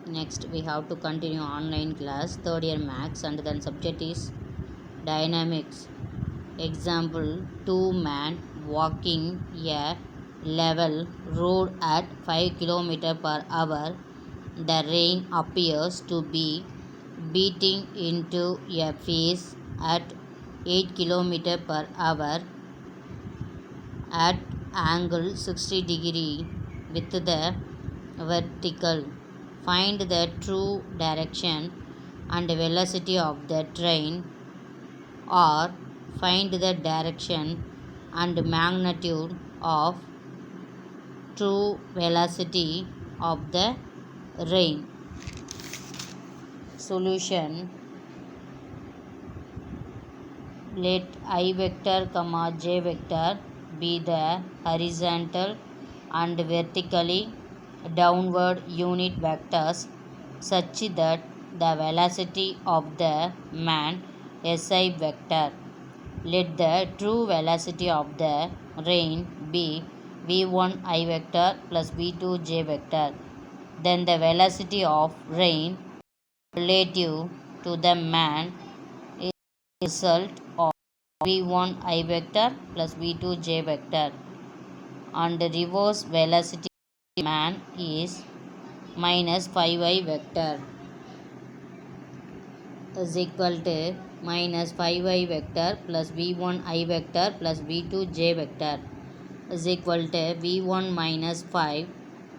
Next we have to continue online class third year max, and then subject is dynamics. Example: two men walking a level road at 5 km per hour. The rain appears to be beating into a face at 8 km per hour at angle 60 degree with the vertical. Find the true direction and velocity of the train, or find the direction and magnitude of true velocity of the rain. Solution: let I vector comma j vector be the horizontal and vertically downward unit vectors such that the velocity of the man SI vector. Let the true velocity of the rain be v1 I vector plus v2 j vector. Then the velocity of rain relative to the man is the result of v1 I vector plus v2 j vector, and the reverse velocity of the man is minus 5I vector is equal to minus 5I vector plus v1 I vector plus v2 j vector is equal to v1 minus 5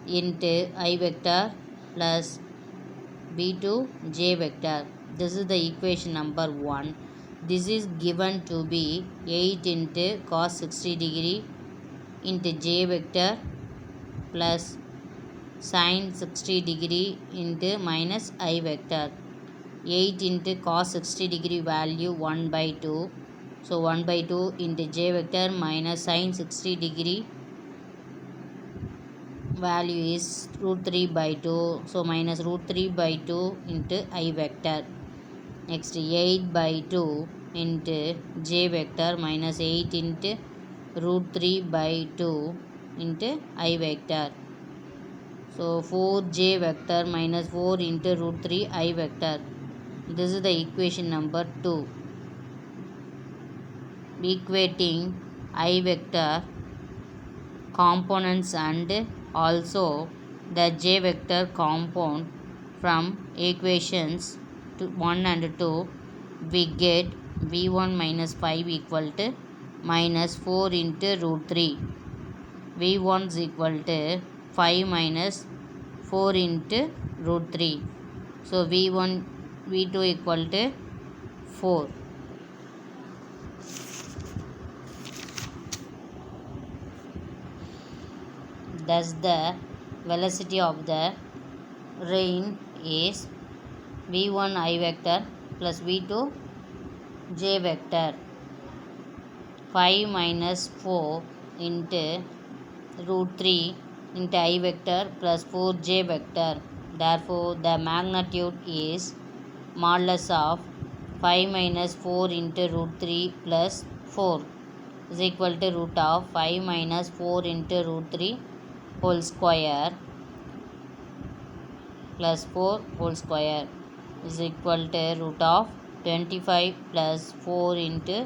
into I vector plus v2 j vector. This is the equation number 1. This is given to be 8 into cos 60 degree into j vector plus sin 60 degree into minus I vector. 8 into cos 60 degree value 1 by 2. So 1 by 2 into j vector minus sin 60 degree value is root 3 by 2. So minus root 3 by 2 into I vector. Next 8 by 2 into j vector minus 8 into root 3 by 2 into I vector. So 4j vector minus 4 into root 3 I vector. This is the equation number 2. Equating I vector components and also the j vector compound from equations 1 and 2, we get v1 minus 5 equal to minus 4 into root 3. v1 is equal to 5 minus 4 into root 3. So v1 v2 equal to 4. Thus the velocity of the rain is v1 I vector plus v2 j vector. 5 minus 4 into root 3 into I vector plus 4j vector. Therefore the magnitude is modulus of 5 minus 4 into root 3 plus 4 is equal to root of 5 minus 4 into root 3 whole square plus 4 whole square is equal to root of 25 plus 4 into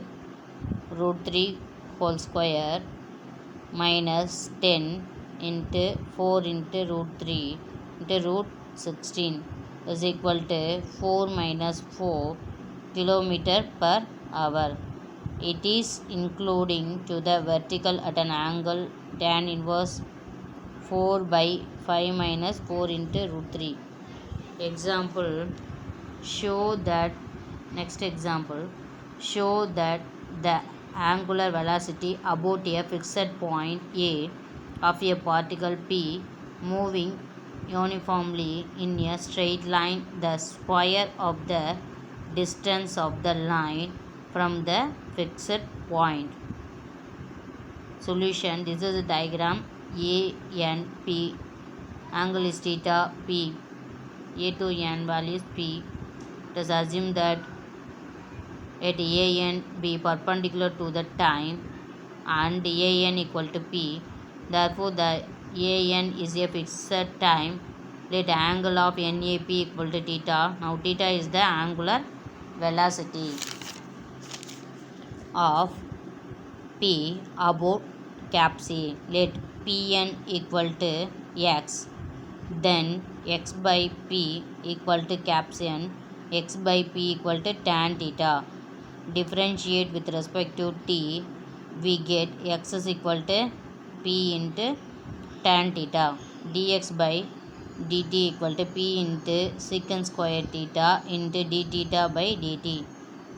root 3 whole square minus 10 into 4 into root 3 into root 16 is equal to 4 minus 4 kilometer per hour. It is including to the vertical at an angle tan inverse 4 by 5 minus 4 into root 3. Example: show that show that the angular velocity about a fixed point A of a particle P moving uniformly in a straight line, the square of the distance of the line from the fixed point. Solution: this is a diagram. A n P angle is theta P. A to n value is P. Let us assume that at A n be perpendicular to the time and A n equal to P. Therefore the A n is a fixed time Let angle of NAP equal to theta. Now theta is the angular velocity of P about cap C. Let Pn equal to x. Then x by P equal to caption, x by P equal to tan theta. Differentiate with respect to t, we get x is equal to P into tan theta. Dx by dt equal to P into secant square theta into d theta by dt.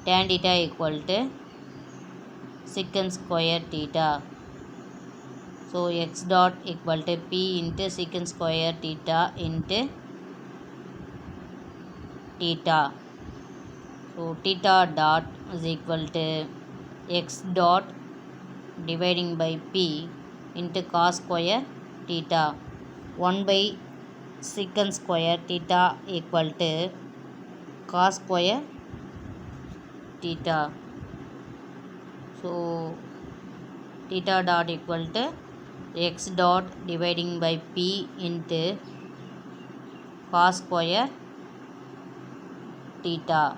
Tan theta equal to secant square theta. So x dot equal to P into secant square theta into theta. So theta dot is equal to x dot dividing by P into cos square theta. 1 by secant square theta equal to cos square theta. So theta dot equal to x dot dividing by P into cos square theta.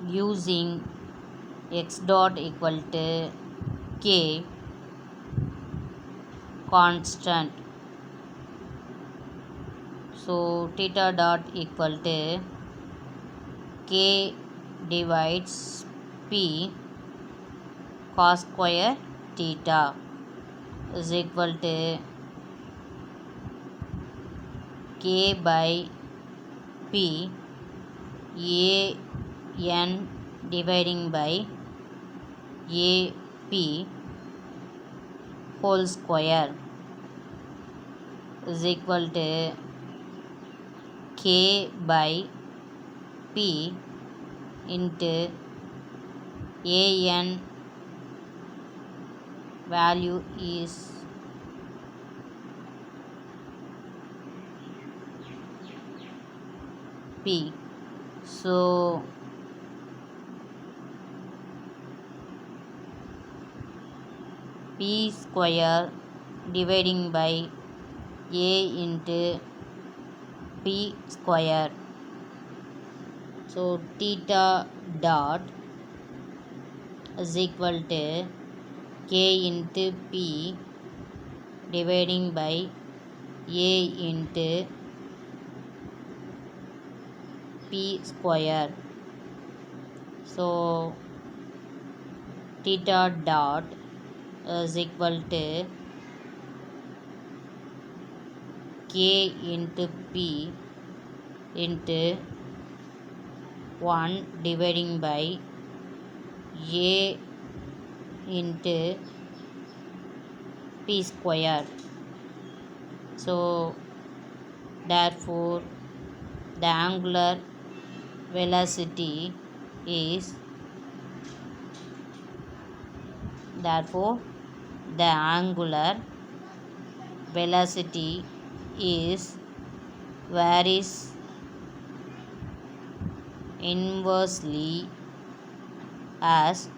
Using x dot equal to k constant. So theta dot equal to k divides P cos square theta is equal to k by P a n dividing by a p whole square is equal to k by P into a n value is P. So P square dividing by a into P square. So theta dot is equal to k into P dividing by a into P square. So theta dot is equal to k into P into 1 dividing by a into P square. So therefore the angular velocity is varies inversely as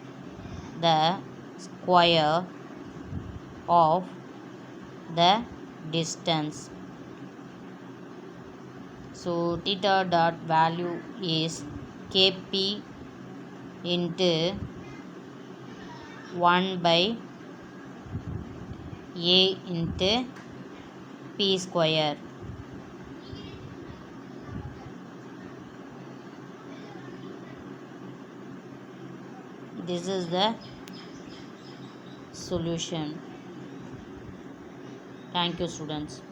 the square of the distance. So theta dot value is kp into 1 by a into P square. This is the solution. Thank you, students.